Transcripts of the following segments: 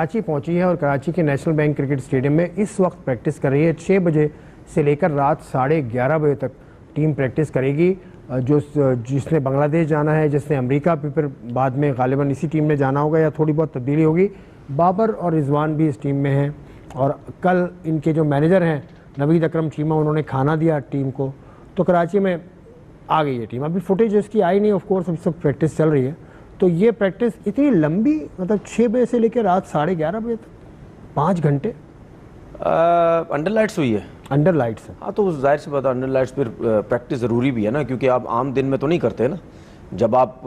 कराची पहुंची है और कराची के नेशनल बैंक क्रिकेट स्टेडियम में इस वक्त प्रैक्टिस कर रही है। 6 बजे से लेकर रात 11:30 बजे तक टीम प्रैक्टिस करेगी। जिसने बांग्लादेश जाना है, जिसने अमेरिका फिर बाद में गालिबन इसी टीम में जाना होगा या थोड़ी बहुत तब्दीली होगी। बाबर और रिजवान भी इस टीम में हैं और कल इनके जो मैनेजर हैं नवीद अकरम चीमा, उन्होंने खाना दिया टीम को, तो कराची में आ गई है टीम। अभी फुटेज इसकी आई नहीं, ऑफ कोर्स अभी सब प्रैक्टिस चल रही है। तो ये प्रैक्टिस इतनी लंबी, मतलब 6 बजे से लेकर रात 11:30 बजे तक 5 घंटे अंडर लाइट्स हुई है। अंडर लाइट्स है। हाँ, तो जाहिर सी बात है अंडर लाइट्स फिर प्रैक्टिस ज़रूरी भी है ना, क्योंकि आप आम दिन में तो नहीं करते ना। जब आप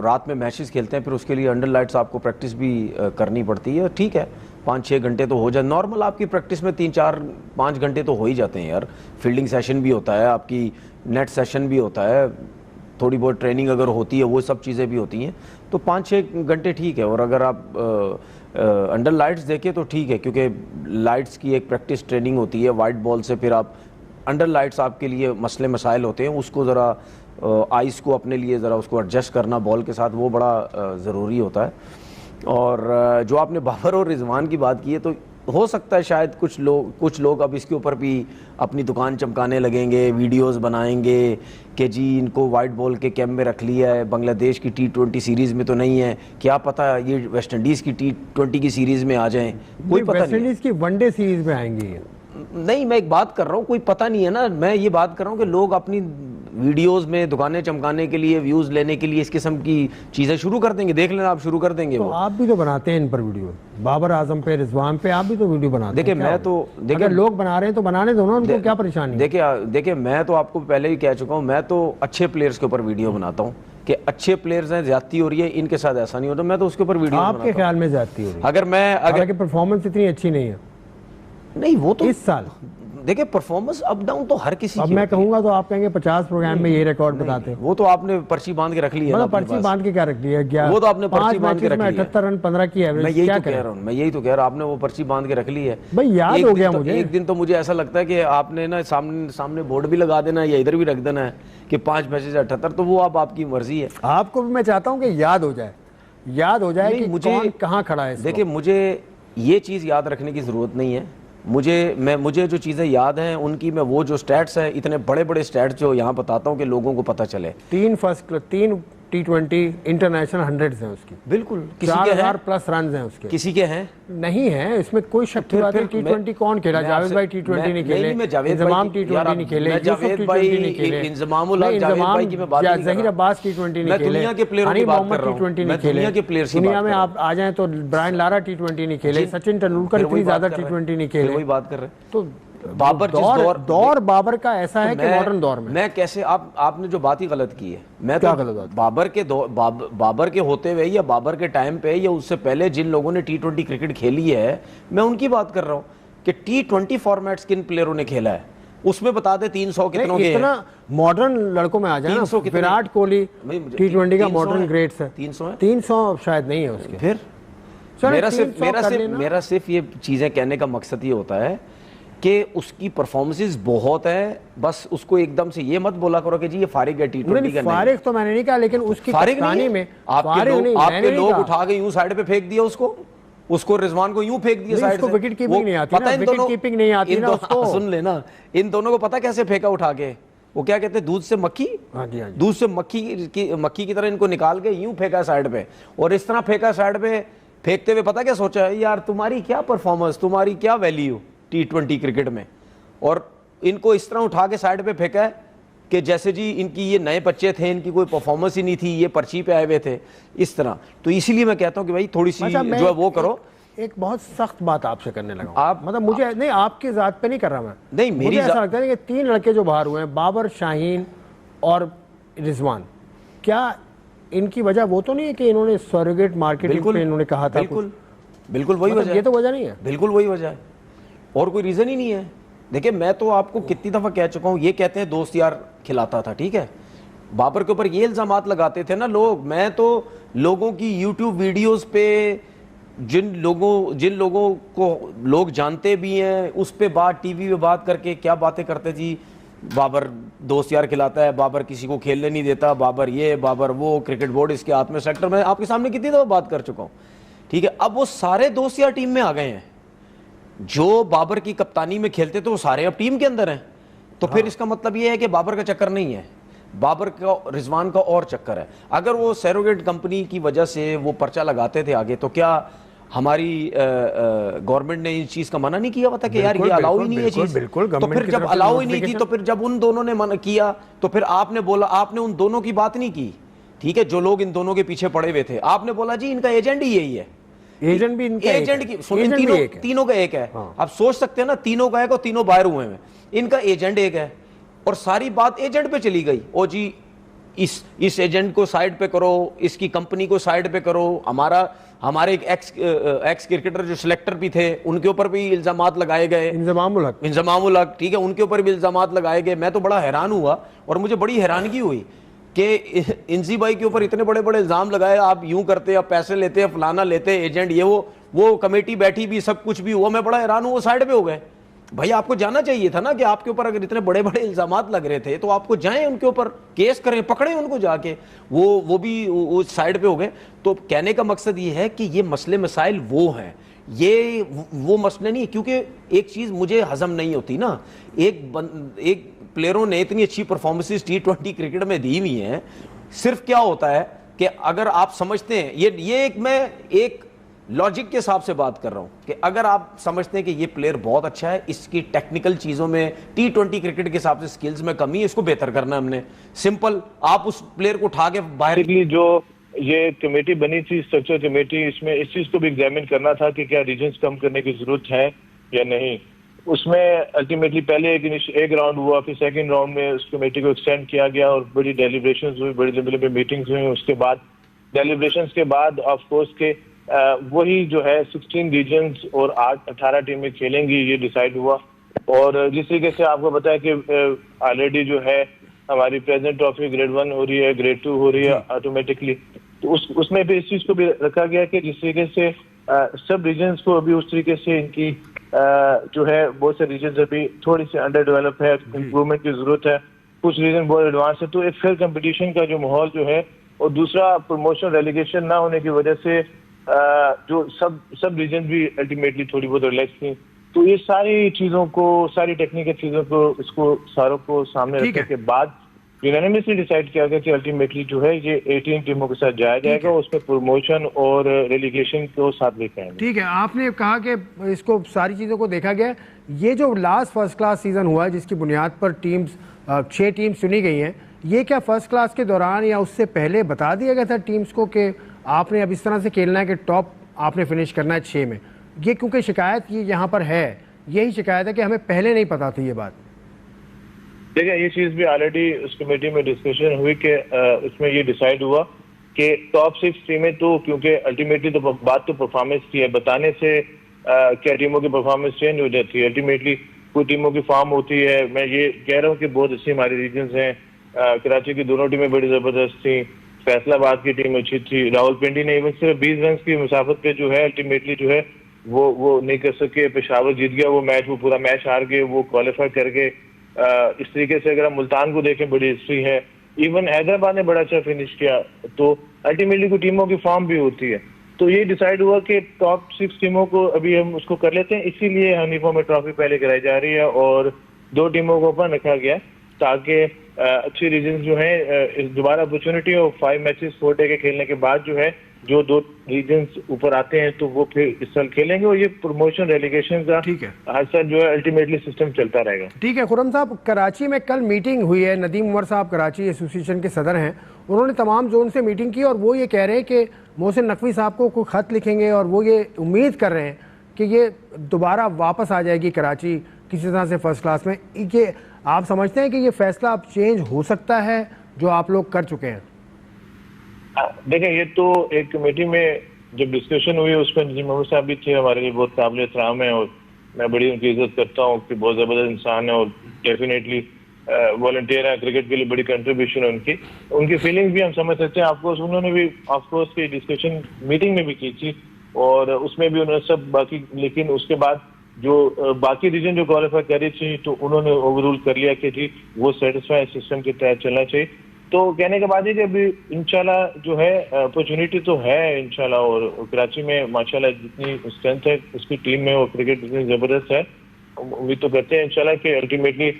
रात में मैचेस खेलते हैं फिर उसके लिए अंडर लाइट्स आपको प्रैक्टिस भी करनी पड़ती है। ठीक है, 5-6 घंटे तो हो जाए नॉर्मल, आपकी प्रैक्टिस में 3-4-5 घंटे तो हो ही जाते हैं यार। फील्डिंग सेशन भी होता है, आपकी नेट सेशन भी होता है, थोड़ी बहुत ट्रेनिंग अगर होती है वो सब चीज़ें भी होती हैं, तो 5-6 घंटे ठीक है। और अगर आप अंडर लाइट्स देखें तो ठीक है, क्योंकि लाइट्स की एक प्रैक्टिस ट्रेनिंग होती है वाइट बॉल से, फिर आप अंडर लाइट्स आपके लिए मसले मसाइल होते हैं, उसको ज़रा आइस को अपने लिए ज़रा उसको एडजस्ट करना बॉल के साथ, वो बड़ा ज़रूरी होता है। और जो आपने बाबर और रिजवान की बात की है, तो हो सकता है शायद कुछ लोग अब इसके ऊपर भी अपनी दुकान चमकाने लगेंगे, वीडियोस बनाएंगे कि जी इनको वाइट बॉल के कैंप में रख लिया है, बांग्लादेश की T20 सीरीज़ में तो नहीं है, क्या पता ये वेस्ट इंडीज़ की T20 की सीरीज़ में आ जाएं, कोई पता नहीं। वेस्ट इंडीज़ की वनडे सीरीज में आएंगी नहीं, मैं एक बात कर रहा हूँ, कोई पता नहीं है ना। मैं ये बात कर रहा हूँ कि लोग अपनी वीडियोस में दुकानें चमकाने के लिए, व्यूज लेने के लिए इस किस्म की चीजें शुरू कर देंगे। देख लेना, आप शुरू कर देंगे। तो आप भी तो बनाते हैं इन पर वीडियो, बाबर आजम पे, रिजवान पे आप भी तो वीडियो बनाते हैं। देखिए लोग बना रहे हैं तो बनाने दो ना, उनको क्या परेशानी। देखिए मैं तो आपको पहले ही कह चुका हूँ, मैं तो अच्छे प्लेयर्स के ऊपर वीडियो बनाता हूँ कि अच्छे प्लेयर्स हैं, ज्यादती हो रही है इनके साथ, ऐसा नहीं होता, मैं तो उसके ऊपर वीडियो बनाता हूं। आपके ख्याल में ज्यादती हो रही है? अगर परफॉर्मेंस इतनी अच्छी नहीं है, नहीं वो तो इस साल देखिए परफॉर्मेंस अप डाउन तो हर किसी अब की। मैं कहूंगा तो आप कहेंगे 50 प्रोग्राम में ये रिकॉर्ड बताते हैं। वो तो आपने पर्ची बांध के रख ली है ना, पर्ची बांध के क्या रख ली है? वो तो आपने पर्ची बांध के रख ली है। 78 रन 15 की एवरेज, मैं यही तो कह रहा हूँ, आपने वो पर्ची बांध के रख ली है भाई, याद हो गया मुझे। एक दिन तो मुझे ऐसा लगता है कि आपने ना सामने बोर्ड भी लगा देना है या इधर भी रख देना है कि 5 मैचेस 78, तो वो अब आपकी मर्जी है। आपको भी मैं चाहता हूँ कि याद हो जाए कि मुझे कहाँ खड़ा है। देखिए मुझे ये चीज़ याद रखने की ज़रूरत नहीं है। मुझे जो चीज़ें याद हैं उनकी मैं वो जो स्टैट्स हैं, इतने बड़े बड़े स्टैट्स जो यहाँ बताता हूँ कि लोगों को पता चले। 3 T20 इंटरनेशनल 100 हैं उसकी, बिल्कुल, किसी के 4000+ रन हैं उसके, किसी के हैं नहीं है, इसमें कोई शक की बात है। T20 कौन खेला? जावेद भाई T20 नहीं खेले, इंजमाम T20 नहीं खेले, जावेद भाई इंजमामुल हक, जावेद भाई की मैं बात नहीं कर रहा, ज़हीर अब्बास T20 नहीं खेले, मैं दुनिया के प्लेयरों की बात कर रहा हूं, T20 नहीं दुनिया के प्लेयर्स की बात कर रहा हूं। दुनिया में आप आ जाएं तो ब्रायन लारा T20 नहीं खेले, सचिन तेंदुलकर इतनी ज्यादा T20 नहीं खेले, वही बात कर रहे हैं। तो बाबर दौर बाबर का ऐसा है कि मॉडर्न दौर में मैं कैसे आपने जो बात ही गलत की है। मैं क्या तो गलत बात? बाबर के होते हुए या बाबर के टाइम पे या उससे पहले जिन लोगों ने T20 क्रिकेट खेली है, मैं उनकी बात कर रहा हूँ कि T20 फॉर्मेट्स किन प्लेयरों ने खेला है, उसमें बता दे 300 कितनों के इतना मॉडर्न लड़कों में आ जाए ना। विराट कोहली T20 का मॉडर्न ग्रेट्स है, 300 शायद नहीं है उसके। फिर मेरा सिर्फ ये चीजें कहने का मकसद ये होता है कि उसकी परफॉर्मेंसेस बहुत है, बस उसको एकदम से ये मत बोला करो कि जी ये फारिग है T20 का। फारिग तो मैंने नहीं कहा, लेकिन उसकी कहानी में आपके लोग उठा के यूं साइड पे फेंक दिया उसको रिजवान को यूं फेंक दिया साइड से। विकेट कीपिंग नहीं आती, विकेट कीपिंग नहीं आती ना उसको। सुन लेना, इन दोनों को पता कैसे फेंका उठा के, वो क्या कहते हैं, दूध से मक्खी, दूध से मक्खी की तरह इनको निकाल के यूं फेंका साइड पे, और इस तरह फेंका साइड पे। फेंकते हुए पता क्या सोचा है, यार तुम्हारी क्या परफॉर्मेंस, तुम्हारी क्या वैल्यू T20 क्रिकेट में, और इनको इस तरह उठा के साइड पे फेंका है कि जैसे जी इनकी ये नए बच्चे थे, इनकी कोई परफॉर्मेंस ही नहीं थी, ये पर्ची पे आए हुए थे इस तरह। तो इसीलिए मैं कहता हूं कि भाई थोड़ी सी जो है वो करो। एक बहुत सख्त बात आपसे करने लगा आप, मतलब मुझे नहीं, आपकी जात पे नहीं कर रहा मैं, नहीं मेरी ऐसा लगता है कि 3 लड़के जो बाहर हुए हैं, बाबर, शाहीन और रिजवान, क्या इनकी वजह वो तो नहीं है कि इन्होंने सरोगेट मार्केटिंग पे इन्होंने कहा था? बिल्कुल वही वजह, ये तो वजह नहीं है, बिल्कुल वही वजह है, और कोई रीजन ही नहीं है। देखिए मैं तो आपको कितनी दफा कह चुका हूं, ये कहते हैं दोस्त यार खिलाता था, ठीक है, बाबर के ऊपर ये इल्जामात लगाते थे ना लोग। मैं तो लोगों की यूट्यूब वीडियोस पे जिन लोगों को लोग जानते भी हैं, उस पे बात टीवी पे बात करके क्या बातें करते थी, बाबर दोस्त यार खिलाता है, बाबर किसी को खेलने नहीं देता, बाबर ये बाबर वो, क्रिकेट बोर्ड इसके हाथ में, सेक्टर में आपके सामने कितनी दफा बात कर चुका हूँ, ठीक है, अब वो सारे दोस्त यार टीम में आ गए हैं, जो बाबर की कप्तानी में खेलते थे वो सारे अब टीम के अंदर हैं। तो फिर इसका मतलब ये है कि बाबर का चक्कर नहीं है, बाबर का रिजवान का और चक्कर है। अगर वो सैरोगेट कंपनी की वजह से वो पर्चा लगाते थे आगे, तो क्या हमारी गवर्नमेंट ने इस चीज का मना नहीं किया हुआ था कि यार ये अलाउ ही नहीं है चीज? तो फिर जब अलाउ ही नहीं थी तो फिर जब उन दोनों ने मना किया तो फिर आपने बोला, आपने उन दोनों की बात नहीं की, ठीक है, जो लोग इन दोनों के पीछे पड़े हुए थे, आपने बोला जी इनका एजेंट ही यही है। एजेंट भी इनका एजेंट की तीनों का एक है। आप सोच सकते हैं ना, तीनों का एक और तीनों बाहर हुए हैं, इनका एजेंट एक है और सारी बात एजेंट पे चली गई। ओ जी इस एजेंट को साइड पे करो, इसकी कंपनी को साइड पे करो। हमारे एक एक्स क्रिकेटर जो सिलेक्टर भी थे उनके ऊपर भी इल्जामात लगाए गए, इंजमामुल हक, ठीक है, उनके ऊपर भी इल्जामात लगाए गए। मैं तो बड़ा हैरान हुआ और मुझे बड़ी हैरानगी हुई कि इंजी भाई के ऊपर इतने बड़े बड़े इल्जाम लगाए, आप यूं करते, आप पैसे लेते, फलाना लेते, एजेंट ये वो कमेटी बैठी भी, सब कुछ भी हुआ। मैं बड़ा हैरान हूँ, वो साइड पे हो गए। भाई आपको जाना चाहिए था ना कि आपके ऊपर अगर इतने बड़े बड़े इल्जामात लग रहे थे तो आपको जाएं, उनके ऊपर केस करें, पकड़ें उनको जाके। वो भी उस साइड पे हो गए। तो कहने का मकसद ये है कि ये मसले मसाइल वो हैं, ये वो मसले नहीं है। क्योंकि एक चीज मुझे हजम नहीं होती ना, एक प्लेयरों ने इतनी अच्छी परफॉर्मेंसेस T20 क्रिकेट में दी हुई हैं, सिर्फ क्या होता है कि अगर आप समझते हैं ये मैं एक लॉजिक के हिसाब से बात कर रहा हूं कि अगर आप समझते हैं कि ये प्लेयर बहुत अच्छा है, इसकी टेक्निकल चीजों में T20 क्रिकेट के हिसाब से स्किल्स में कमी है, इसको बेहतर करना है हमने, सिंपल, आप उस प्लेयर को उठा के बाहर। जो ये कमेटी बनी थी, स्ट्रक्चर कमेटी, इसमें इस चीज को भी एग्जामिन करना था कि क्या रीजन्स कम करने की जरूरत है या नहीं। उसमें अल्टीमेटली पहले एक राउंड हुआ, फिर सेकंड राउंड में उस कमेटी को एक्सटेंड किया गया और बड़ी डेलिब्रेशंस हुई, बड़ी लंबी लंबी मीटिंग्स हुई। उसके बाद डेलिब्रेशंस के बाद ऑफ कोर्स के वही जो है 16 रीजन्स और 18 टीमें खेलेंगी, ये डिसाइड हुआ। और जिस तरीके से आपको पता है कि ऑलरेडी जो है हमारी प्रेजेंट ट्रॉफी ग्रेड 1 हो रही है, ग्रेड 2 हो रही है ऑटोमेटिकली, तो उसमें भी इस चीज को भी रखा गया कि जिस तरीके से सब रीजन्स को अभी उस तरीके से इनकी जो है बहुत से रीजन्स अभी थोड़ी सी अंडर डेवलप है, इम्प्रूवमेंट की जरूरत है, कुछ रीजन बहुत एडवांस है। तो एक फेयर कंपटीशन का जो माहौल जो है, और दूसरा प्रमोशन रेलीगेशन ना होने की वजह से जो सब रीजन भी अल्टीमेटली थोड़ी बहुत रिलैक्स थी। तो ये सारी चीजों को, सारी टेक्निकल चीजों को, इसको सारों को सामने रखने के बाद यूनानिमसली डिसाइड किया गया कि अल्टीमेटली जो है ये 18 टीमों के साथ जाया जाएगा, उसमें प्रमोशन और रेलीगेशन को साथ लेकर आएंगे। ठीक है, आपने कहा कि इसको सारी चीज़ों को देखा गया। ये जो लास्ट फर्स्ट क्लास सीजन हुआ है जिसकी बुनियाद पर टीम्स 6 टीम्स चुनी गई हैं, ये क्या फर्स्ट क्लास के दौरान या उससे पहले बता दिया गया था टीम्स को कि आपने अब इस तरह से खेलना है कि टॉप आपने फिनिश करना है 6 में? ये क्योंकि शिकायत ये यहाँ पर है, यही शिकायत है कि हमें पहले नहीं पता थी ये बात। देखिए, ये चीज भी ऑलरेडी उस कमेटी में डिस्कशन हुई कि उसमें ये डिसाइड हुआ कि टॉप 6 टीमें, तो क्योंकि अल्टीमेटली तो बात तो परफॉर्मेंस की है, बताने से क्या टीमों की परफॉर्मेंस चेंज हो जाती है। अल्टीमेटली कुछ टीमों की फॉर्म होती है। मैं ये कह रहा हूँ कि बहुत अच्छी हमारी रीजन्स हैं। कराची की दोनों टीमें बड़ी जबरदस्त थी, फैसलाबाद की टीम अच्छी थी, रावलपिंडी ने इवन सिर्फ 20 रन की मुसाफत पे जो है अल्टीमेटली जो है वो नहीं कर सके। पेशावर जीत गया वो मैच, वो पूरा मैच हार गए, वो क्वालिफाई कर गए। इस तरीके से अगर हम मुल्तान को देखें, बड़ी हिस्ट्री है। इवन हैदराबाद ने बड़ा अच्छा फिनिश किया। तो अल्टीमेटली कुछ टीमों की फॉर्म भी होती है। तो ये डिसाइड हुआ कि टॉप 6 टीमों को अभी हम उसको कर लेते हैं, इसीलिए हनीफा में ट्रॉफी पहले कराई जा रही है और 2 टीमों को ओपन रखा गया ताकि अच्छी रीजन जो है दोबारा अपॉर्चुनिटी हो। 5 मैचेस 4 डे के खेलने के बाद जो है जो 2 रीजन्स ऊपर आते हैं तो वो फिर इस साल खेलेंगे और ये प्रमोशन रेलीगेशन का हर साल जो है अल्टीमेटली सिस्टम चलता रहेगा। ठीक है खुर्रम साहब, कराची में कल मीटिंग हुई है। नदीम उमर साहब कराची एसोसिएशन के सदर हैं, उन्होंने तमाम जोन से मीटिंग की और वो ये कह रहे हैं कि मोहसिन नकवी साहब को कोई ख़त लिखेंगे और वो ये उम्मीद कर रहे हैं कि ये दोबारा वापस आ जाएगी कराची किसी तरह से फर्स्ट क्लास में। ये आप समझते हैं कि ये फैसला अब चेंज हो सकता है जो आप लोग कर चुके हैं? देखें, ये तो एक कमेटी में जब डिस्कशन हुई उसमें नदीम उमर साहब भी थे, हमारे लिए बहुत काबिल एहतराम है और मैं बड़ी उनकी इज्जत करता हूँ कि बहुत ज़बरदस्त इंसान है और डेफिनेटली वॉलंटियर है, क्रिकेट के लिए बड़ी कंट्रीब्यूशन है उनकी फीलिंग्स भी हम समझ सकते हैं। ऑफकोर्स उन्होंने भी ऑफकोर्स की डिस्कशन मीटिंग में भी की थी और उसमें भी उन्होंने सब बाकी, लेकिन उसके बाद जो बाकी रीजन जो क्वालिफाई कर रही थी तो उन्होंने ओवररूल कर लिया कि जी वो सेटिस्फाई सिस्टम के तहत चलना चाहिए। तो कहने के बाद ही कि अभी इंशाल्लाह जो है अपॉर्चुनिटी तो है इंशाल्लाह, और कराची में माशाल्लाह जितनी स्ट्रेंथ है उसकी टीम में और क्रिकेट जितनी जबरदस्त है, उम्मीद तो करते हैं इंशाल्लाह कि अल्टीमेटली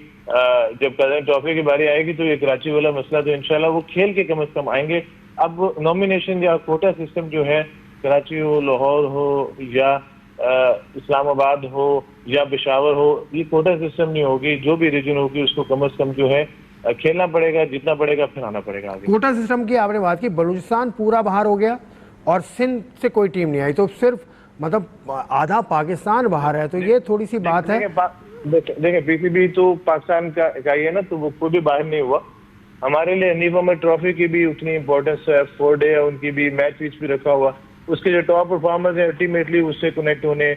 जब कदम ट्रॉफी की बारी आएगी तो ये कराची वाला मसला तो इंशाल्लाह वो खेल के कम से कम आएंगे। अब नॉमिनेशन या कोटा सिस्टम जो है, कराची हो, लाहौर हो या इस्लामाबाद हो या पेशावर हो, ये कोटा सिस्टम नहीं होगी। जो भी रीजन होगी उसको कम से कम जो है खेलना पड़ेगा, जीतना पड़ेगा, फिर आना पड़ेगा आगे। कोटा सिस्टम की आपने बात की, बलूचिस्तान पूरा बाहर हो गया और सिंध से कोई टीम नहीं आई, तो सिर्फ मतलब आधा पाकिस्तान बाहर है, तो ये थोड़ी सी बात है। देखिए पीसीबी तो पाकिस्तान का ही है ना, तो वो कोई भी बाहर नहीं हुआ। हमारे लिए हनीफ अहमद ट्रॉफी की भी उतनी इंपॉर्टेंस है, 4 डे है, उनकी भी मैच विच भी रखा हुआ, उसके जो टॉप परफॉर्मर्स हैं अल्टीमेटली उससे कनेक्ट होने,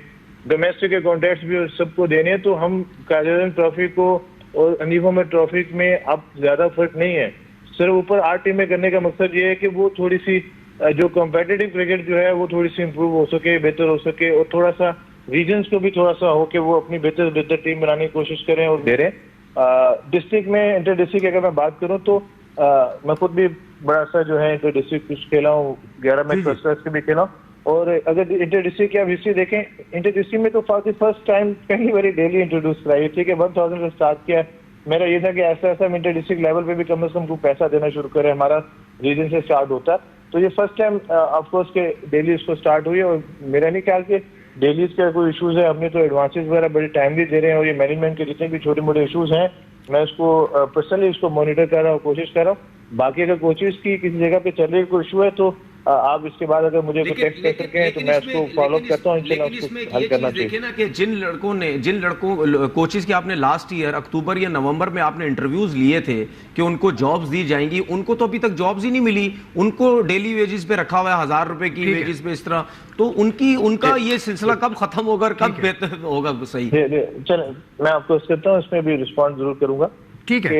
डोमेस्टिक के कॉन्ट्रैक्ट्स भी सबको देने। तो हम कायदे ट्रॉफी को और हनीफ अहमद ट्रॉफी में अब ज्यादा फर्क नहीं है, सिर्फ ऊपर 8 टीमें करने का मकसद ये है कि वो थोड़ी सी जो कॉम्पिटिटिव क्रिकेट जो है वो थोड़ी सी इंप्रूव हो सके, बेहतर हो सके, और थोड़ा सा रीजन्स को भी थोड़ा सा हो कि वो अपनी बेहतर टीम बनाने की कोशिश करें और दे रहे। डिस्ट्रिक्ट में इंटर डिस्ट्रिक्ट अगर मैं बात करूं तो मैं खुद भी बड़ा सा जो है इंटर डिस्ट्रिक्ट कुछ खेला हूँ, 11 मैच फर्स्ट के भी खेला हूँ। और अगर इंटर डिस्ट्रिक्ट की आप हिस्ट्री देखें, इंटर डिस्ट्रिक्ट में तो फर्स्ट टाइम पहली बार डेली इंट्रोड्यूस कराई, ठीक है, 1000 से स्टार्ट किया। मेरा ये था कि ऐसा हम इंटर डिस्ट्रिक्ट लेवल पे भी कम से कम को पैसा देना शुरू करें, हमारा रीजन से स्टार्ट होता है। तो ये फर्स्ट टाइम ऑफकोर्स के डेली इसको स्टार्ट हुई है, और मेरा नहीं ख्याल कि डेलीज का कोई इशूज है, हमने तो एडवांसेस वगैरह बड़े टाइमली दे रहे हैं, और ये मैनेजमेंट के जितने भी छोटे मोटे इशूज हैं मैं इसको पर्सनली इसको मॉनिटर कर रहा हूँ, कोशिश कर रहा हूँ। बाकी अगर कोचेस की किसी जगह पे चल रही कोई इशू है तो आप इसके बाद अगर मुझे टेक्स्ट कर सकें तो मैं उसको फॉलो अप करता हूँ, इंशाल्लाह उसको हल करना चाहिए। देखिए ना कि जिन लड़कों कोचेस के आपने लास्ट ईयर अक्टूबर या नवंबर में आपने इंटरव्यूज लिए थे कि उनको जॉब्स दी जाएंगी, उनको तो अभी तक जॉब्स ही नहीं मिली, उनको डेली वेजेस पे रखा हुआ है, 1000 रुपए की वेजेस पे इस तरह। तो उनका ये सिलसिला कब खत्म होगा, कब बेहतर होगा? सही, चलो मैं आपको करता हूँ, इसमें भी रिस्पॉन्स जरूर करूंगा। ठीक है,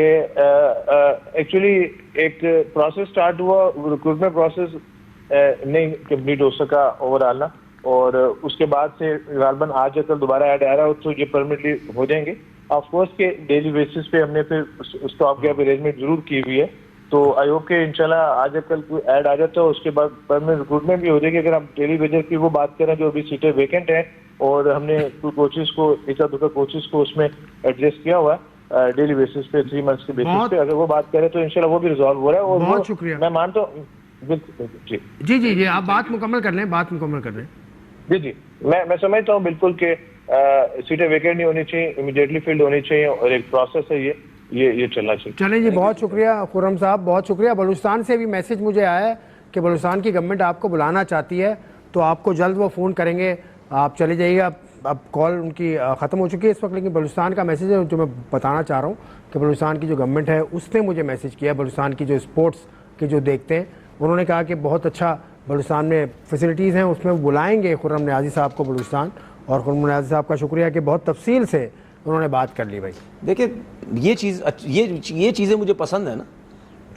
एक्चुअली एक प्रोसेस स्टार्ट हुआ, रिक्रूटमेंट प्रोसेस नहीं कंप्लीट हो सका ओवरऑल ना, और उसके बाद से गालबन आज कल दोबारा ऐड आ रहा हो तो ये परमानेंटली हो जाएंगे। ऑफ कोर्स के डेली बेसिस पे हमने फिर स्टॉप गैप अरेंजमेंट जरूर की हुई है, तो आई होप के इंशाल्लाह आज कल कोई ऐड आ जाता है, उसके बाद परमानेंट रिक्रूटमेंट भी हो जाएगी। अगर हम डेली वेजर की वो बात करें जो अभी सीटें वेकेंट हैं, और हमने कुछ कोचेस को एक कोचेस को उसमें एडजस्ट किया हुआ है डेली बेसिस पे 3 मंथ्स के बेसिस पे, अगर वो बात करें तो इंशाल्लाह वो भी रिजॉल्व हो रहा है। और बहुत शुक्रिया, मैं मानता हूँ जी जी जी आप बात मुकम्मल कर लें, बात मुकम्मल कर लें। जी मैं समझता हूँ बिल्कुल कि सीटें वेकेंट नहीं होनी चाहिए, इमीडिएटली फिल्ड होनी चाहिए, और एक प्रोसेस है ये चलना चाहिए। चलें जी, बहुत शुक्रिया खुर्रम साहब, बहुत शुक्रिया। बलूचिस्तान से भी मैसेज मुझे आया है कि बलूचिस्तान की गवर्नमेंट आपको बुलाना चाहती है, तो आपको जल्द वो फ़ोन करेंगे, आप चले जाइएगा। अब कॉल उनकी ख़त्म हो चुकी है इस वक्त, लेकिन बलूचिस्तान का मैसेज है जो मैं बताना चाह रहा हूँ कि बलूचिस्तान की जो गवर्नमेंट है उसने मुझे मैसेज किया, बलूचिस्तान की जो स्पोर्ट्स के जो देखते हैं, उन्होंने कहा कि बहुत अच्छा बलूचिस्तान में फैसिलिटीज़ हैं, उसमें बुलाएंगे खुर्रम नियाज़ी साहब को बलूचिस्तान। और खुर्रम नियाज़ी साहब का शुक्रिया कि बहुत तफसील से उन्होंने बात कर ली। भाई देखिए ये चीज़ें मुझे पसंद है ना,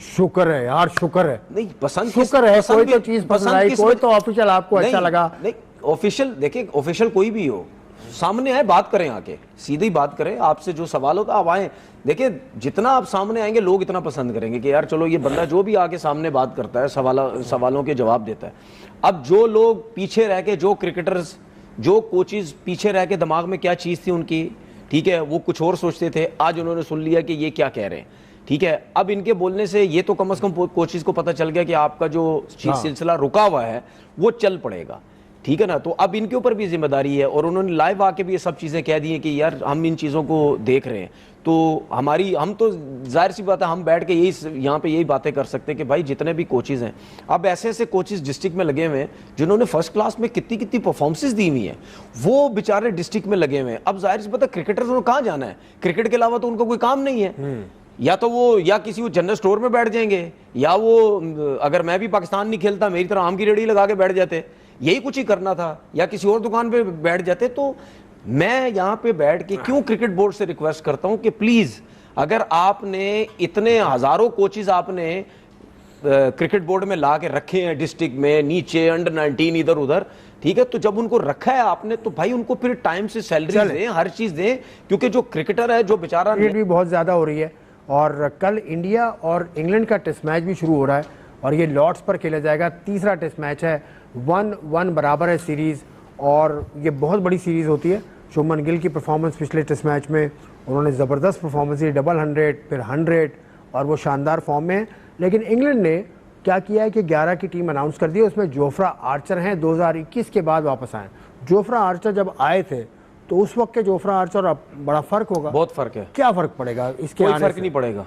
शुक्र है यार, शुक्र है, नहीं पसंद शुक्र है, कोई तो चीज़ पसंद आई, कोई तो ऑफिशियल आपको अच्छा लगा। नहीं ऑफिशियल, देखिए ऑफिशियल कोई भी हो, सामने आए, बात करें, आके सीधी बात करें, आपसे जो सवाल होता आप आए। देखिए जितना आप सामने आएंगे लोग इतना पसंद करेंगे कि यार चलो ये बंदा जो भी आके सामने बात करता है, सवालों के जवाब देता है। अब जो लोग पीछे रह के, जो क्रिकेटर्स, जो कोचेस पीछे रह के दिमाग में क्या चीज़ थी उनकी, ठीक है, वो कुछ और सोचते थे, आज उन्होंने सुन लिया कि ये क्या कह रहे हैं, ठीक है। अब इनके बोलने से ये तो कम से कम कोचेस को पता चल गया कि आपका जो सिलसिला रुका हुआ है वो चल पड़ेगा, ठीक है ना। तो अब इनके ऊपर भी जिम्मेदारी है, और उन्होंने लाइव आके भी ये सब चीज़ें कह दी हैं कि यार हम इन चीज़ों को देख रहे हैं। तो हम तो जाहिर सी बात है हम बैठ के यहाँ पे यही बातें कर सकते हैं कि भाई जितने भी कोचेज़ हैं, अब ऐसे ऐसे कोचेज़ डिस्ट्रिक्ट में लगे हुए हैं जिन्होंने फर्स्ट क्लास में कितनी कितनी परफॉर्मेंसेस दी हुई हैं, वो बेचारे डिस्ट्रिक्ट में लगे हुए हैं। अब जाहिर सी बात है क्रिकेटर्स उन्होंने कहाँ जाना है, क्रिकेट के अलावा तो उनको कोई काम नहीं है। या तो वो या किसी वो जनरल स्टोर में बैठ जाएंगे, या वो अगर मैं भी पाकिस्तान नहीं खेलता मेरी तरह आम की रेडी लगा के बैठ जाते, यही कुछ ही करना था, या किसी और दुकान पे बैठ जाते। तो मैं यहाँ पे बैठ के क्यों क्रिकेट बोर्ड से रिक्वेस्ट करता हूँ कि प्लीज, अगर आपने इतने हजारों कोचेज आपने क्रिकेट बोर्ड में ला के रखे हैं डिस्ट्रिक्ट में, नीचे अंडर 19 इधर उधर, ठीक है, तो जब उनको रखा है आपने तो भाई उनको फिर टाइम से सैलरी दें, हर चीज दें, क्योंकि जो क्रिकेटर है, जो बेचारा भी बहुत ज्यादा हो रही है और कल इंडिया और इंग्लैंड का टेस्ट मैच भी शुरू हो रहा है और ये लॉर्ड्स पर खेला जाएगा। तीसरा टेस्ट मैच है, 1-1 बराबर है सीरीज़ और ये बहुत बड़ी सीरीज़ होती है। शुभमन गिल की परफॉर्मेंस पिछले टेस्ट मैच में उन्होंने ज़बरदस्त परफॉर्मेंस दी, डबल 100 फिर 100 और वो शानदार फॉर्म में है। लेकिन इंग्लैंड ने क्या किया है कि 11 की टीम अनाउंस कर दी है, उसमें जोफ्रा आर्चर हैं, 2021 के बाद वापस आए। जोफ्रा आर्चर जब आए थे तो उस वक्त के जोफ्रा आर्चर अब बड़ा फर्क होगा। बहुत फर्क है। क्या फर्क पड़ेगा इसके? कोई फर्क नहीं पड़ेगा।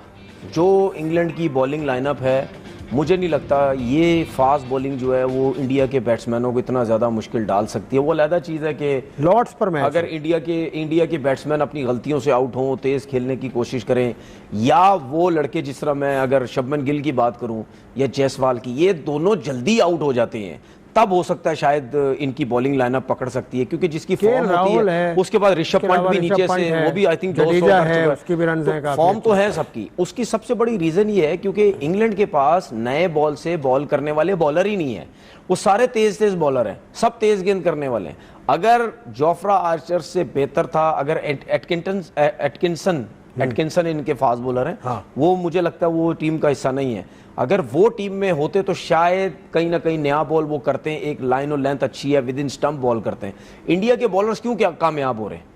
जो इंग्लैंड की बॉलिंग लाइनअप है, मुझे नहीं लगता ये फास्ट बॉलिंग जो है वो इंडिया के बैट्समैनों को इतना ज़्यादा मुश्किल डाल सकती है। वो अलग चीज़ है कि लॉर्ड्स पर मैच अगर इंडिया के बैट्समैन अपनी गलतियों से आउट हों, तेज़ खेलने की कोशिश करें, या वो लड़के जिस तरह मैं अगर शुभमन गिल की बात करूं या जायसवाल की, ये दोनों जल्दी आउट हो जाते हैं, तब हो सकता है शायद इनकी बॉलिंग लाइनअप पकड़ सकती है, क्योंकि जिसकी फॉर्म होती है। उसके बाद ऋषभ पंत भी नीचे से, वो भी आई थिंक 200 है, उसकी भी रन है, फॉर्म तो है सबकी। उसकी सबसे बड़ी रीजन ये है क्योंकि इंग्लैंड के पास नए बॉल से बॉल करने वाले बॉलर ही नहीं है। वो सारे तेज बॉलर हैं, सब तेज गेंद करने वाले हैं। अगर जोफ्रा आर्चर से बेहतर था, अगर एटकिंसन इनके फास्ट बॉलर हैं, हाँ। वो मुझे लगता है वो टीम का हिस्सा नहीं है। अगर वो टीम में होते तो शायद कहीं ना कहीं नया बॉल वो करते हैं, एक लाइन और लेंथ अच्छी है, विद इन स्टंप बॉल करते हैं। इंडिया के बॉलर्स क्यों क्या कामयाब हो रहे हैं?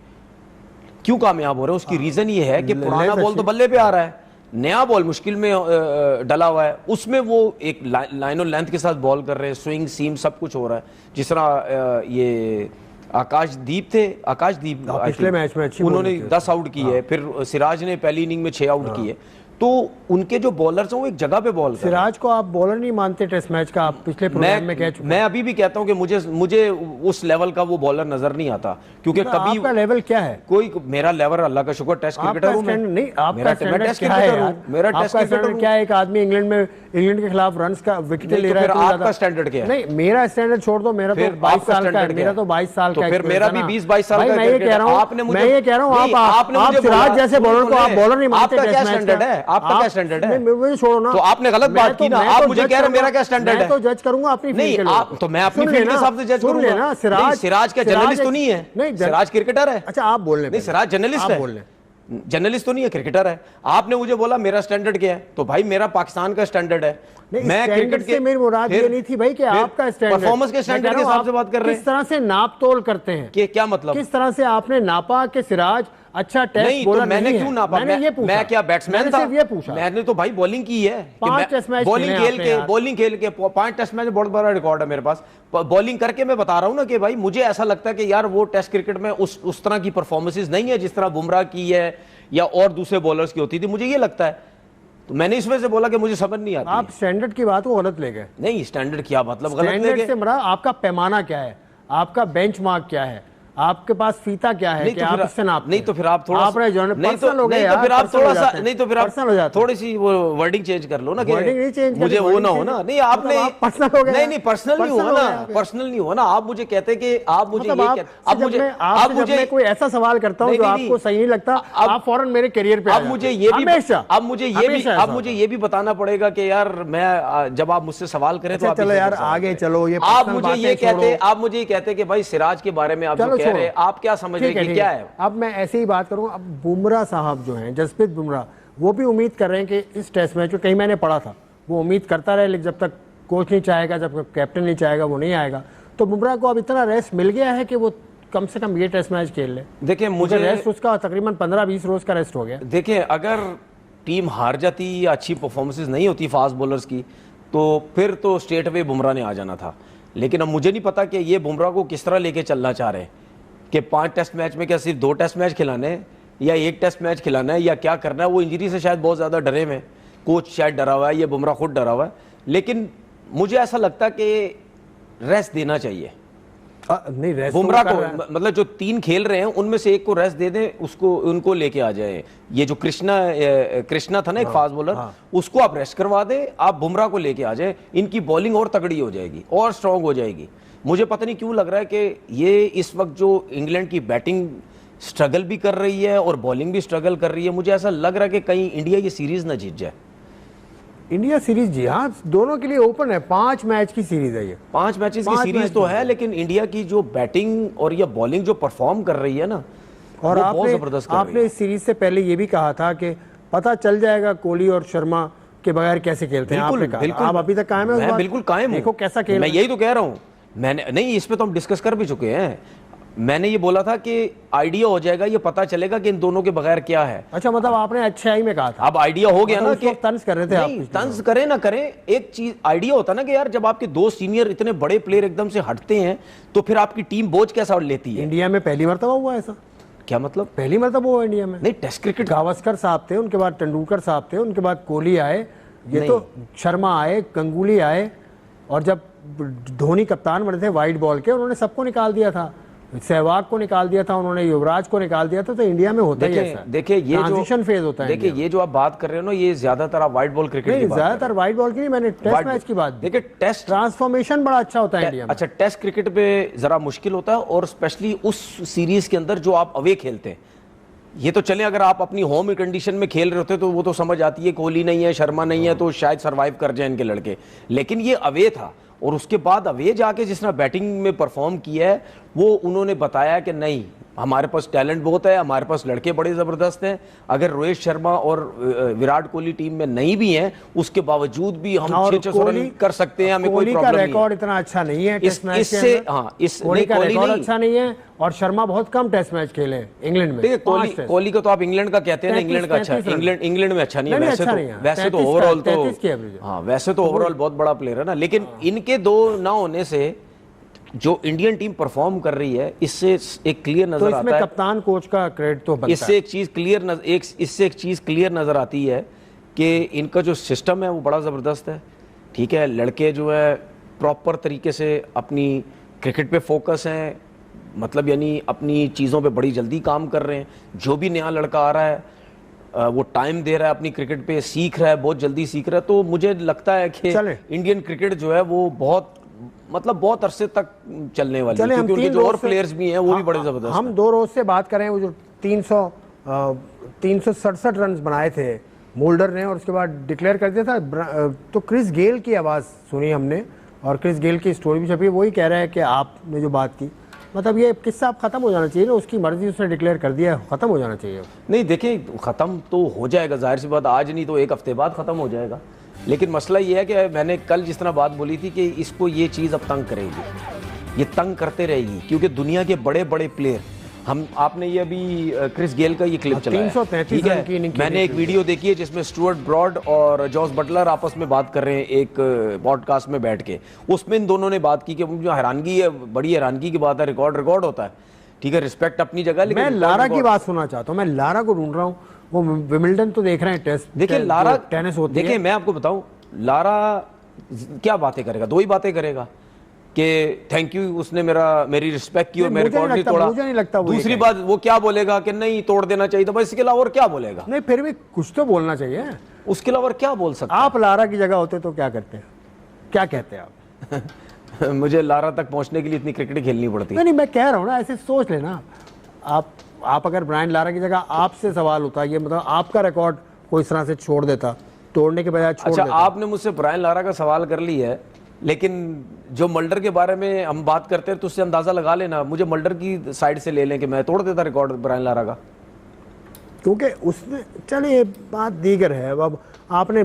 क्यों कामयाब हो रहे हैं? उसकी रीजन ये है कि पुराना बॉल तो बल्ले पे आ रहा है, नया बॉल मुश्किल में डला हुआ है, उसमें वो एक लाइन और लेंथ के साथ बॉल कर रहे हैं, स्विंग सीम सब कुछ हो रहा है। जिस तरह ये आकाशदीप पिछले मैच में उन्होंने 10 आउट की है, फिर सिराज ने पहली इनिंग में 6 आउट किए। तो उनके जो बॉलर्स हैं वो एक जगह पे बॉल कर। सिराज को आप बॉलर नहीं मानते टेस्ट मैच का? आप पिछले प्रोग्राम में कह चुके। मैं अभी भी कहता हूं कि मुझे उस लेवल का वो बॉलर नजर नहीं आता, क्योंकि कभी आपका लेवल क्या है? कोई मेरा लेवल अल्लाह का शुक्र टेस्ट क्रिकेटर हूं मैं। नहीं, आपका टेस्ट क्रिकेटर हूं, मेरा टेस्ट क्रिकेटर क्या है? एक आदमी इंग्लैंड के खिलाफ रन्स का विकेट ले रहा है, तो आपका स्टैंडर्ड क्या है? नहीं, मेरा स्टैंडर्ड छोड़ दो, मेरा तो 22 साल का है, मेरा तो 22 साल का है। फिर मेरा भी 20-22 साल का है। मैं ये कह रहा हूं आप सिराज जैसे बॉलर को आप बॉलर नहीं मानते। आपका क्या स्टैंडर्ड है? आपका क्या स्टैंडर्ड है? मुझे छोड़ो ना, तो आपने गलत बात की ना। आप मुझे कह रहे हो मेरा क्या स्टैंडर्ड है? मैं तो जज करूंगा अपनी फील्ड के लिए। नहीं, तो मैं अपनी फील्ड के हिसाब से जज करूंगा। सिराज क्या जर्नलिस्ट तो नहीं है? नहीं, सिराज क्रिकेटर है। अच्छा, आप बोल रहे नहीं, सिराज जर्नलिस्ट है, जर्नलिस्ट तो नहीं है, क्रिकेटर है। आपने मुझे बोला मेरा स्टैंडर्ड क्या है, तो भाई मेरा पाकिस्तान का स्टैंडर्ड है। मैं क्रिकेट से मेरी मुराद ये नहीं थी भाई कि आपका स्टैंडर्ड, परफॉर्मेंस के स्टैंडर्ड के हिसाब से बात कर रहे हैं। किस तरह से नाप तोल करते हैं, कि क्या मतलब? किस तरह से आपने नापा कि सिराज अच्छा टेस्ट बॉलर नहीं? मैंने क्यों नापा? मैं क्या बैट्समैन था? ये पूछा मैंने तो भाई बॉलिंग की है, 5 टेस्ट मैच बॉलिंग खेल के 5 टेस्ट मैच बहुत बड़ा रिकॉर्ड है मेरे पास। बॉलिंग करके मैं बता रहा हूं ना कि भाई मुझे ऐसा लगता है कि यार वो टेस्ट क्रिकेट में उस तरह की परफॉर्मेंसेस नहीं है जिस तरह बुमराह की है या और दूसरे बॉलर्स की होती थी, मुझे ये लगता है। तो मैंने इसमें से बोला कि मुझे समझ नहीं आता। आप स्टैंडर्ड की बात को गलत ले गए। नहीं, स्टैंडर्ड क्या मतलब गलत ले गए? आपका पैमाना क्या है? आपका बेंचमार्क क्या है? आपके पास फीता क्या है कि आप इससे नापते? नहीं तो फिर आप थोड़ा पर्सनल हो गए यार, फिर आप थोड़ा सा नहीं तो फिर आप पर्सनल हो जाते, थोड़ी सी वो वर्डिंग चेंज कर लो ना, वर्डिंग नहीं चेंज, मुझे वो ना हो ना। नहीं, आपने पर्सनल हो गए। नहीं, पर्सनल नहीं हुआ ना, पर्सनल नहीं हुआ ना। आप मुझे कहते कि आप मुझे आप मुझे कोई ऐसा सवाल करता हूं जो आपको सही नहीं लगता, आप फौरन मेरे करियर पे अब मुझे ये भी बताना पड़ेगा कि यार मैं जब आप मुझसे सवाल करें तो चलो यार आगे चलो। ये आप मुझे ये कहते कि भाई सिराज के बारे में आप जो कह रहे हैं, आप क्या समझ रहे हैं क्या है? अब मैं ऐसे ही बात करूं। अब बुमराह साहब जो हैं, जसप्रीत बुमराह, वो भी उम्मीद कर रहे हैं कि इस टेस्ट मैच में, कहीं मैंने पढ़ा था, वो उम्मीद करता रहे, लेकिन जब तक कोच नहीं चाहेगा, जब तक कैप्टन नहीं चाहेगा, वो नहीं आएगा। तो बुमराह को अब इतना रेस्ट मिल गया है कि वो कम से कम ये टेस्ट मैच खेल ले। देखिए, मुझे रेस्ट उसका तकरीबन 15-20 रोज का रेस्ट हो गया। देखिए, अगर टीम हार जाती या अच्छी परफॉर्मेंसेज नहीं होती फास्ट बॉलर्स की, तो फिर तो स्ट्रेट अवे बुमराह ने आ जाना था। लेकिन अब मुझे नहीं पता कि ये बुमराह को किस तरह लेके चलना चाह रहे हैं, कि 5 टेस्ट मैच में क्या सिर्फ 2 टेस्ट मैच खिलाने हैं या 1 टेस्ट मैच खिलाना है या क्या करना है। वो इंजरी से शायद बहुत ज़्यादा डरे हुए, कोच शायद डरा हुआ है, ये बुमराह खुद डरा हुआ है। लेकिन मुझे ऐसा लगता है कि रेस्ट देना चाहिए नहीं, रेस्ट बुमराह को। मतलब जो 3 खेल रहे हैं उनमें से एक को रेस्ट दे दें, उनको लेके आ जाए। ये जो कृष्णा था ना एक फास्ट बॉलर, उसको आप रेस्ट करवा दें, आप बुमराह को लेके आ जाए। इनकी बॉलिंग और तगड़ी हो जाएगी और स्ट्रांग हो जाएगी। मुझे पता नहीं क्यों लग रहा है कि ये इस वक्त जो इंग्लैंड की बैटिंग स्ट्रगल भी कर रही है और बॉलिंग भी स्ट्रगल कर रही है, मुझे ऐसा लग रहा है कि कहीं इंडिया ये सीरीज ना जीत जाए। इंडिया सीरीज, जी हाँ, दोनों के लिए ओपन है। 5 मैच की सीरीज है ये। 5 मैचेस की सीरीज तो है, लेकिन इंडिया की जो बैटिंग और ये बॉलिंग जो परफॉर्म कर रही है ना, और आपने इस सीरीज से पहले ये भी कहा था कि पता चल जाएगा कोहली और शर्मा के बगैर कैसे खेलते हैं। आपने कहा आप अभी तक कायम है, मैं बिल्कुल कायम हूं। देखो कैसा खेल, मैं यही तो कह रहा हूं। मैंने नहीं, इस पे तो हम डिस्कस कर भी चुके हैं। मैंने ये बोला था कि आइडिया हो जाएगा, ये पता चलेगा कि इन दोनों के बगैर क्या है। अच्छा, मतलब आपने अच्छाई में कहा था। अब आइडिया हो गया ना कि तंज कर रहे थे आप। तंज करें ना करें, एक चीज आइडिया होता ना कि यार जब आपके दो सीनियर इतने बड़े प्लेयर एकदम से हटते हैं तो फिर आपकी टीम बोझ कैसा लेती है। इंडिया में पहली मर्तबा हुआ ऐसा? क्या मतलब? पहली मर्तबा हुआ इंडिया में? नहीं, टेस्ट क्रिकेट गावस्कर साहब थे, उनके बाद तेंदुलकर साहब थे, उनके बाद कोहली आए, ये तो शर्मा आए, गंगुली आए, और जब धोनी कप्तान बने थे वाइट बॉल के, उन्होंने सबको निकाल दिया था, सहवाग को निकाल दिया था उन्होंने, युवराज को निकाल दिया था। तो इंडिया में होता ही ऐसा। देखिए ये ट्रांजिशन फेज होता है। देखिए ये जो आप बात कर रहे हो ना, ये ज्यादातर आप व्हाइट बॉल क्रिकेट की बात, ज्यादातर व्हाइट बॉल की नहीं, मैंने टेस्ट मैच की बात। देखिए टेस्ट ट्रांसफॉर्मेशन बड़ा अच्छा होता है इंडिया में। अच्छा, टेस्ट क्रिकेट पे जरा मुश्किल होता है, और स्पेशली उस सीरीज के अंदर जो आप अवे खेलते हैं। ये तो चले, अगर आप अपनी होम कंडीशन में खेल रहे होते तो वो तो समझ आती है, कोहली नहीं है, शर्मा नहीं है, तो शायद सरवाइव कर जाए इनके लड़के। लेकिन ये अवे था, और उसके बाद अवे जाके जिसने बैटिंग में परफॉर्म किया है, वो उन्होंने बताया कि नहीं, हमारे पास टैलेंट बहुत है, हमारे पास लड़के बड़े ज़बरदस्त हैं। अगर रोहित शर्मा और विराट कोहली टीम में नहीं भी हैं, उसके बावजूद भी हम 600 रन कर सकते हैं, हमें कोई प्रॉब्लम नहीं है। रिकॉर्ड इतना अच्छा नहीं है टेस्ट मैच इससे, हाँ, कोहली का रिकॉर्ड अच्छा नहीं है, और शर्मा बहुत कम टेस्ट मैच खेले इंग्लैंड में। देखिए कोहली का तो आप इंग्लैंड का कहते हैं ना, इंग्लैंड का अच्छा, इंग्लैंड में अच्छा नहीं है, वैसे तो ओवरऑल तो, हाँ, वैसे तो ओवरऑल बहुत बड़ा प्लेयर है ना। लेकिन इनके दो ना होने से जो इंडियन टीम परफॉर्म कर रही है, इससे एक क्लियर नजर आता है, कप्तान कोच का क्रेडिट तो बनता है। इससे एक चीज क्लियर नजर आती है कि इनका जो सिस्टम है वो बड़ा जबरदस्त है। ठीक है, लड़के जो है प्रॉपर तरीके से अपनी क्रिकेट पे फोकस हैं, मतलब यानी अपनी चीज़ों पे बड़ी जल्दी काम कर रहे हैं। जो भी नया लड़का आ रहा है वो टाइम दे रहा है अपनी क्रिकेट पे, सीख रहा है, बहुत जल्दी सीख रहा है। तो मुझे लगता है कि इंडियन क्रिकेट जो है वो बहुत अरसे तक चलने वाली है, क्योंकि उनके जो और प्लेयर्स भी हैं वो भी बड़े जबरदस्त। हम 2 रोज से बात करें, वो जो 367 रन बनाए थे मोल्डर ने, और उसके बाद डिक्लेयर कर दिया था, तो क्रिस गेल की आवाज़ सुनी हमने, और क्रिस गेल की स्टोरी भी छपी। वही कह रहा है कि आपने जो बात की, मतलब ये किस्सा अब खत्म हो जाना चाहिए ना, उसकी मर्जी, उसने डिक्लेयर कर दिया है, खत्म हो जाना चाहिए। नहीं देखिए, खत्म तो हो जाएगा, जाहिर सी बात, आज नहीं तो 1 हफ्ते बाद खत्म हो जाएगा। लेकिन मसला ये है कि मैंने कल जिस तरह बात बोली थी कि इसको ये चीज़ अब तंग करेगी, ये तंग करते रहेगी, क्योंकि दुनिया के बड़े बड़े प्लेयर, आपने ये अभी क्रिस गेल का ये क्लिप चलाया, 333 रन की इनिंग, मैंने एक वीडियो देखी है जिसमें स्टुअर्ट ब्रॉड और जॉस बटलर आपस में बात कर रहे हैं एक पॉडकास्ट में बैठ के। उसमें इन दोनों ने बात की कि मुझे हैरानगी है, बड़ी हैरानगी की बात है, रिकॉर्ड होता है। ठीक है, रिस्पेक्ट अपनी जगह, लेकिन मैं लारा की बात सुनना चाहता हूँ, मैं लारा को ढूंढ रहा हूँ। वो विमिल्टन तो देख रहे हैं, टेस्ट देखिए लारा टेनिस होती है। देखिए मैं आपको बताऊं, लारा क्या बातें करेगा, 2 ही बातें करेगा कि थैंक यू, उसने मेरी रिस्पेक्ट की और मेरे रिकॉर्ड नहीं तोड़ा। मुझे नहीं लगता दूसरी बात वो क्या बोलेगा कि नहीं तोड़ देना चाहिए था, बस इसके अलावा और क्या बोलेगा? नहीं, फिर भी कुछ तो बोलना चाहिए, उसके अलावा क्या बोल सकते? आप लारा की जगह होते तो क्या करते हैं, क्या कहते हैं आप? मुझे लारा तक पहुंचने के लिए इतनी क्रिकेट खेलनी पड़ती। नहीं, मैं कह रहा हूँ ना, ऐसे सोच लेना आप अगर ब्रायन लारा की जगह आपसे सवाल होता, ये मतलब आपका रिकॉर्ड कोई इस तरह से छोड़ देता, तोड़ने के बजाय छोड़ देता। आपने मुझसे ब्रायन लारा का सवाल कर लिया है, लेकिन जो मल्डर के बारे में हम बात करते हैं तो उससे अंदाजा लगा लेना, मुझे मल्डर की साइड से ले लें कि मैं तोड़ देता रिकॉर्ड ब्रायन लारा का, क्योंकि उसने, चलिए बात दीगर है। अब आपने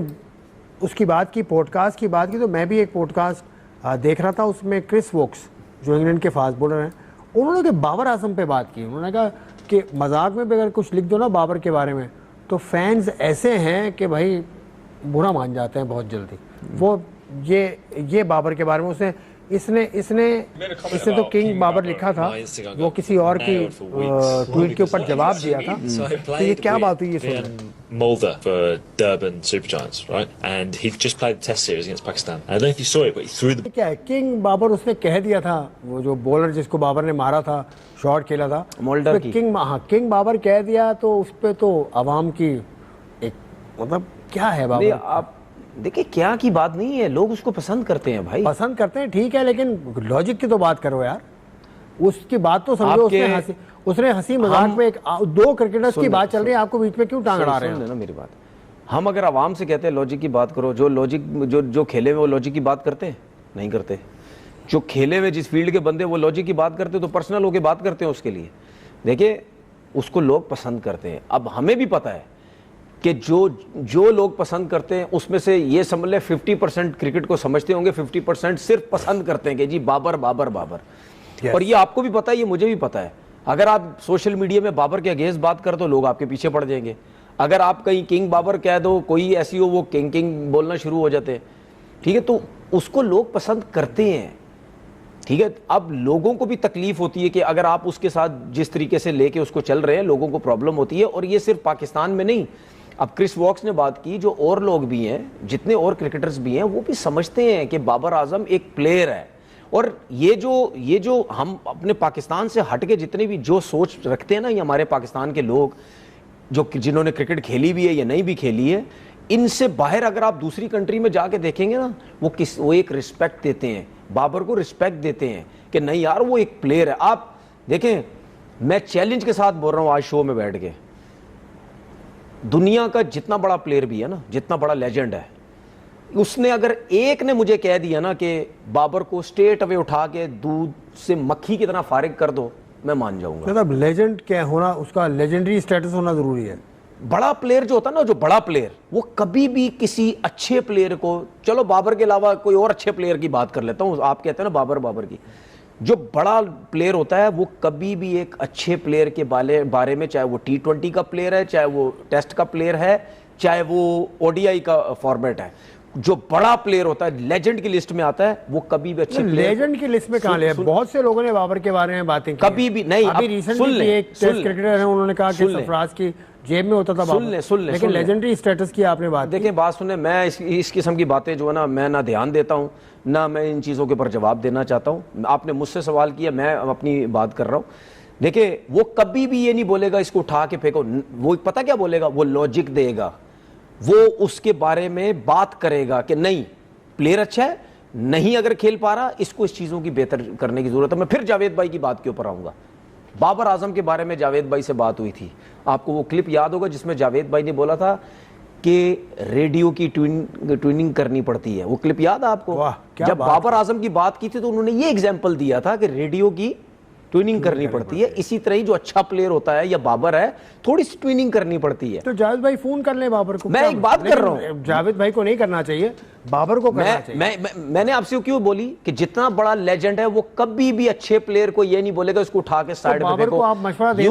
उसकी बात की, पॉडकास्ट की बात की, तो मैं भी एक पॉडकास्ट देख रहा था, उसमें क्रिस वोक्स जो इंग्लैंड के फास्ट बॉलर हैं, उन्होंने बाबर आजम पे बात की। उन्होंने कहा कि मजाक में भी अगर कुछ लिख दो ना बाबर के बारे में, तो फैंस ऐसे हैं कि भाई बुरा मान जाते हैं बहुत जल्दी। वो ये बाबर के बारे में इसने तो किंग बाबर लिखा था, वो किसी और की ट्वीट के ऊपर जवाब दिया था। तो ये क्या बात हुई? ये Mulder for Durban Super Giants, right? And he just played the Test series against Pakistan. I don't know if you saw it, but he threw the. क्या है, किंग बाबर उसने कह दिया था, वो जो बॉलर जिसको बाबर ने मारा था, शॉट खेला था, मोल्डर की, किंग बाबर कह दिया, तो उस पे तो आवाम की एक, मतलब क्या है बाबर? आप देखिए, क्या की बात नहीं है, लोग उसको पसंद करते हैं भाई, पसंद करते हैं, ठीक है, लेकिन लॉजिक की तो बात करो यार, उसकी बात तो समझो। उसने हंसी मजाक में 2 क्रिकेटर्स की बात चल रही है, आपको बीच में क्यों टांग अड़ा रहे हैं? ना मेरी बात, हम अगर आवाम से कहते हैं लॉजिक की बात करो, जो खेले हुए वो लॉजिक की बात करते हैं? नहीं करते। जो खेले हुए जिस फील्ड के बंदे वो लॉजिक की बात करते, तो पर्सनल होकर बात करते हैं उसके लिए। देखिए, उसको लोग पसंद करते हैं। अब हमें भी पता है कि जो लोग पसंद करते हैं उसमें से ये समझ ले 50% क्रिकेट को समझते होंगे, 50% सिर्फ पसंद करते हैं कि जी बाबर बाबर बाबर। Yes. और ये आपको भी पता है, ये मुझे भी पता है। अगर आप सोशल मीडिया में बाबर के अगेंस्ट बात कर तो लोग आपके पीछे पड़ जाएंगे। अगर आप कहीं किंग बाबर कह दो, कोई ऐसी हो, वो किंग किंग बोलना शुरू हो जाते हैं। ठीक है, तो उसको लोग पसंद करते हैं। ठीक है, अब लोगों को भी तकलीफ होती है कि अगर आप उसके साथ जिस तरीके से लेके उसको चल रहे हैं, लोगों को प्रॉब्लम होती है। और ये सिर्फ पाकिस्तान में नहीं, अब क्रिस वॉक्स ने बात की, जो और लोग भी हैं, जितने और क्रिकेटर्स भी हैं, वो भी समझते हैं कि बाबर आजम एक प्लेयर है। और ये जो हम अपने पाकिस्तान से हट के जितने भी जो सोच रखते हैं ना, ये हमारे पाकिस्तान के लोग जो जिन्होंने क्रिकेट खेली भी है या नहीं भी खेली है, इनसे बाहर अगर आप दूसरी कंट्री में जाके देखेंगे ना, वो एक रिस्पेक्ट देते हैं, बाबर को रिस्पेक्ट देते हैं कि नहीं यार वो एक प्लेयर है। आप देखें, मैं चैलेंज के साथ बोल रहा हूं आज शो में बैठ के, दुनिया का जितना बड़ा प्लेयर भी है ना, जितना बड़ा लेजेंड है, उसने अगर एक ने मुझे कह दिया ना कि बाबर को स्ट्रेट अवे उठा के दूध से मक्खी की तरह फारिग कर दो, मैं मान जाऊंगा। मतलब लेजेंड क्या होना, उसका लेजेंडरी स्टेटस होना जरूरी है। बड़ा प्लेयर जो होता है ना, जो बड़ा प्लेयर, वो कभी भी किसी अच्छे प्लेयर को, चलो बाबर के अलावा कोई और अच्छे प्लेयर की बात कर लेता हूं, आप कहते हैं ना बाबर की, जो बड़ा प्लेयर होता है वो कभी भी एक अच्छे प्लेयर के बारे में, चाहे वो T20 का प्लेयर है, चाहे वो टेस्ट का प्लेयर है, चाहे वो ODI का फॉर्मेट है, जो बड़ा प्लेयर होता है लेजेंड की लिस्ट में आता है, वो कभी भी अच्छे प्लेयर लेजेंड की लिस्ट में कहां ले? बहुत से लोगों ने बाबर के बारे में बातें की, कभी भी नहीं। अभी रिसेंटली एक टेस्ट क्रिकेटर है, उन्होंने कहा कि सरफराज की जेब में होता था बाबर, लेकिन लेजेंडरी स्टेटस की आपने बात देखें, बात सुने, मैं इस किस्म की बातें जो है ना, मैं ना ध्यान देता हूं, ना मैं इन चीजों के ऊपर जवाब देना चाहता हूं। आपने मुझसे सवाल किया, मैं अपनी बात कर रहा हूं। देखिए, वो कभी भी ये नहीं बोलेगा इसको उठा के फेंको, वो पता क्या बोलेगा, वो लॉजिक देगा, वो उसके बारे में बात करेगा कि नहीं प्लेयर अच्छा है, नहीं अगर खेल पा रहा, इसको इस चीजों की बेहतर करने की जरूरत है। मैं फिर जावेद भाई की बात के ऊपर आऊंगा। बाबर आजम के बारे में जावेद भाई से बात हुई थी, आपको वो क्लिप याद होगा जिसमें जावेद भाई ने बोला था कि रेडियो की ट्यूनिंग करनी पड़ती है। वो क्लिप याद है आपको? जब बाबर आजम की बात की थी तो उन्होंने ये एग्जाम्पल दिया था कि रेडियो की ट्यूनिंग करनी पड़ती है। इसी तरह ही जो अच्छा प्लेयर होता है या बाबर है, थोड़ी सी ट्यूनिंग करनी पड़ती है। तो जावेद भाई फोन कर ले बाबर को। मैं एक बात कर रहा हूं, जावेद भाई को नहीं करना चाहिए, बाबर को करना चाहिए। मैंने आपसे क्यों बोली कि जितना बड़ा लेजेंड है वो कभी भी अच्छे प्लेयर को ये नहीं बोलेगा उसको उठा के साइड में फेंको। आप मशवरा देना,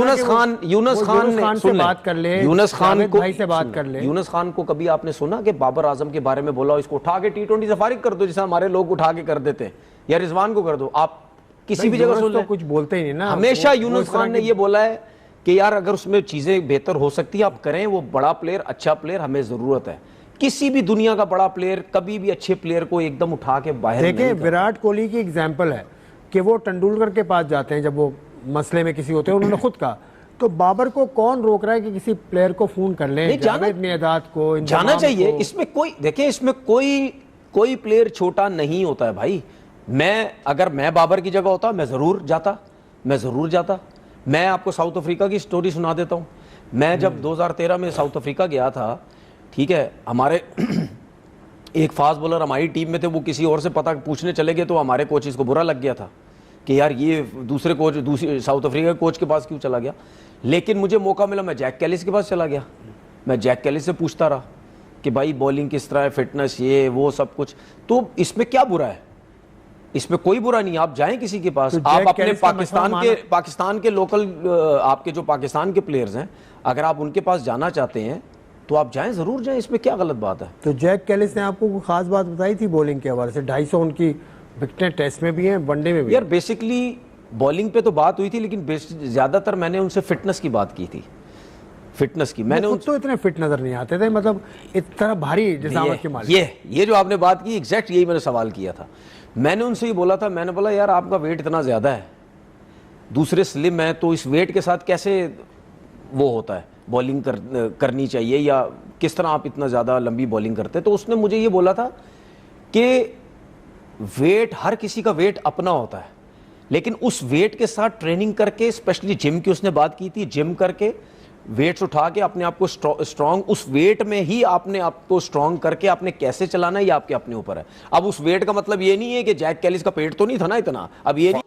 यूनुस खान से बात कर ले, यूनुस खान से बात कर ले। यूनुस खान को कभी आपने सुना कि बाबर आजम के बारे में बोला इसको उठा के T20 से फारिग कर दो, जैसे हमारे लोग उठा के कर देते हैं, या रिजवान को कर दो? आप किसी भी जगह सुन तो कुछ बोलते ही नहीं ना। हमेशा यूनुस खान ने ये बोला है कि यार अगर उसमें चीजें बेहतर हो सकती है आप करें, वो बड़ा प्लेयर, अच्छा प्लेयर हमें जरूरत है। किसी भी दुनिया का बड़ा प्लेयर कभी भी अच्छे प्लेयर को एकदम उठा के बाहर नहीं देखें, विराट कोहली की एग्जांपल है कि वो तेंदुलकर के पास जाते हैं जब वो मसले में किसी होते हैं, उन्होंने खुद कहा। तो बाबर को कौन रोक रहा है कि किसी प्लेयर को फोन कर लें? जावेद मियादाद को जाना चाहिए। इसमें कोई, देखिए, इसमें कोई प्लेयर छोटा नहीं होता है भाई। अगर मैं बाबर की जगह होता मैं जरूर जाता। मैं आपको साउथ अफ्रीका की स्टोरी सुना देता हूं। मैं जब 2013 में साउथ अफ्रीका गया था, ठीक है, हमारे एक फास्ट बॉलर हमारी टीम में थे, वो किसी और से पता पूछने चले गए तो हमारे कोचेस को बुरा लग गया था कि यार ये दूसरे साउथ अफ्रीका के कोच के पास क्यों चला गया। लेकिन मुझे मौका मिला, मैं जैक कैलिस के पास चला गया। मैं जैक कैलिस से पूछता रहा कि भाई बॉलिंग किस तरह है, फिटनेस, ये वो सब कुछ। तो इसमें क्या बुरा है? इसमें कोई बुरा नहीं, आप जाएं किसी के पास। तो आप अपने पाकिस्तान के लोकल, आपके जो पाकिस्तान के प्लेयर्स हैं, अगर आप उनके पास जाना चाहते हैं तो आप जाएं, जरूर जाएं, इसमें क्या गलत बात है? तो जैक कैलिस ने आपको कोई खास बात बताई थी बॉलिंग के हवाले से? 250 उनकी विकेटें टेस्ट में भी हैं, वनडे में भी। यार बेसिकली बॉलिंग पे तो बात हुई थी, लेकिन ज्यादातर मैंने उनसे फिटनेस की बात की थी। फिटनेस की मैंने तो इतने फिट नजर नहीं आते थे, मतलब इतना भारी जिस्मानत के मालिक। ये जो आपने बात की, एग्जैक्ट यही मैंने सवाल किया था। मैंने उनसे ही बोला था, मैंने बोला यार आपका वेट इतना ज्यादा है, दूसरे स्लिम है, तो इस वेट के साथ कैसे वो होता है, बॉलिंग करनी चाहिए, या किस तरह आप इतना ज्यादा लंबी बॉलिंग करते? तो उसने मुझे ये बोला था कि वेट, हर किसी का वेट अपना होता है, लेकिन उस वेट के साथ ट्रेनिंग करके, स्पेशली जिम की उसने बात की थी, जिम करके वेट्स उठा के अपने आप को स्ट्रॉन्ग, उस वेट में ही आपने आपको स्ट्रॉन्ग करके आपने कैसे चलाना है, ये आपके अपने ऊपर है। अब उस वेट का मतलब ये नहीं है कि जैक कैलिस का पेट तो नहीं था ना इतना, अब ये नहीं